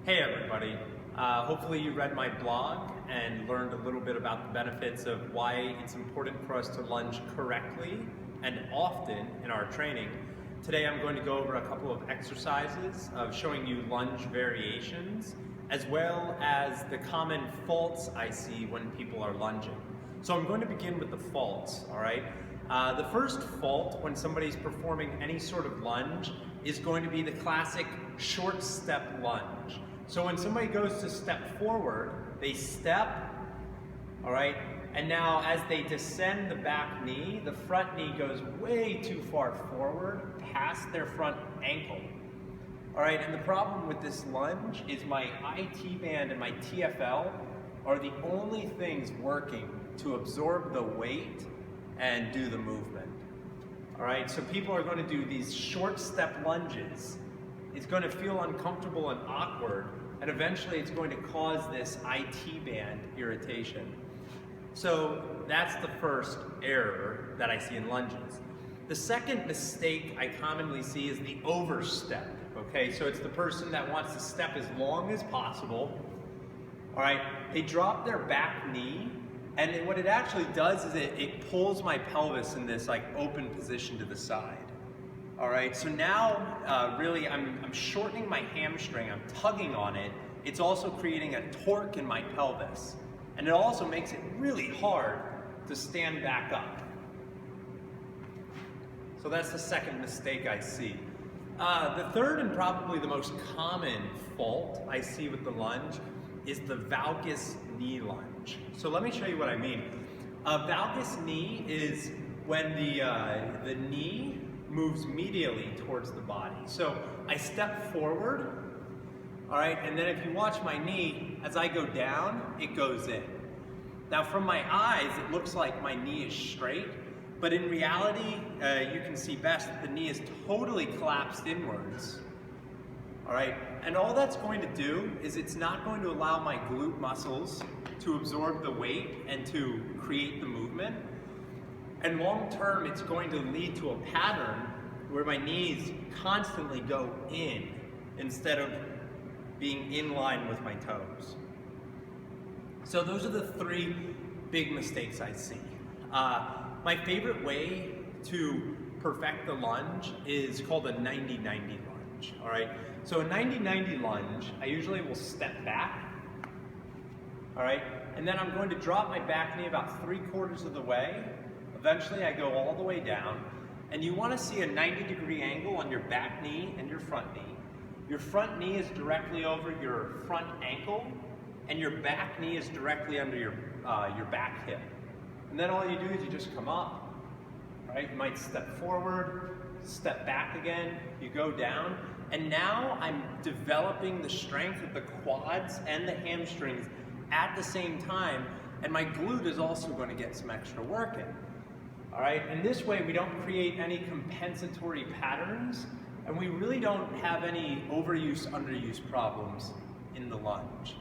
Hey everybody, hopefully you read my blog and learned a little bit about the benefits of why it's important for us to lunge correctly and often in our training. Today I'm going to go over a couple of exercises of showing you lunge variations as well as the common faults I see when people are lunging. So I'm going to begin with the faults, all right? The first fault when somebody's performing any sort of lunge is going to be the classic short step lunge. So when somebody goes to step forward, they step, all right? And now as they descend the back knee, the front knee goes way too far forward past their front ankle. All right, and the problem with this lunge is my IT band and my TFL are the only things working to absorb the weight and do the movement. All right, so people are going to do these short step lunges. It's going to feel uncomfortable and awkward, and eventually it's going to cause this IT band irritation. So that's the first error that I see in lunges. The second mistake I commonly see is the overstep. Okay, so it's the person that wants to step as long as possible. All right, they drop their back knee, and what it actually does is it pulls my pelvis in this like open position to the side. All right, so now really I'm shortening my hamstring, I'm tugging on it. It's also creating a torque in my pelvis. And it also makes it really hard to stand back up. So that's the second mistake I see. The third and probably the most common fault I see with the lunge is the valgus knee lunge. So let me show you what I mean. A valgus knee is when the knee moves medially towards the body. So I step forward, all right, and then if you watch my knee, as I go down, it goes in. Now from my eyes, it looks like my knee is straight, but in reality, you can see best that the knee is totally collapsed inwards, all right? And all that's going to do is it's not going to allow my glute muscles to absorb the weight and to create the movement. And long term, it's going to lead to a pattern where my knees constantly go in instead of being in line with my toes. So those are the three big mistakes I see. My favorite way to perfect the lunge is called a 90-90 lunge, all right? So a 90-90 lunge, I usually will step back, all right? And then I'm going to drop my back knee about 3/4 of the way. Eventually I go all the way down, and you want to see a 90-degree angle on your back knee and your front knee. Your front knee is directly over your front ankle, and your back knee is directly under your back hip. And then all you do is you just come up, right? You might step forward, step back again, you go down, and now I'm developing the strength of the quads and the hamstrings at the same time, and my glute is also going to get some extra work in. All right, and this way we don't create any compensatory patterns, and we really don't have any overuse, underuse problems in the lunge.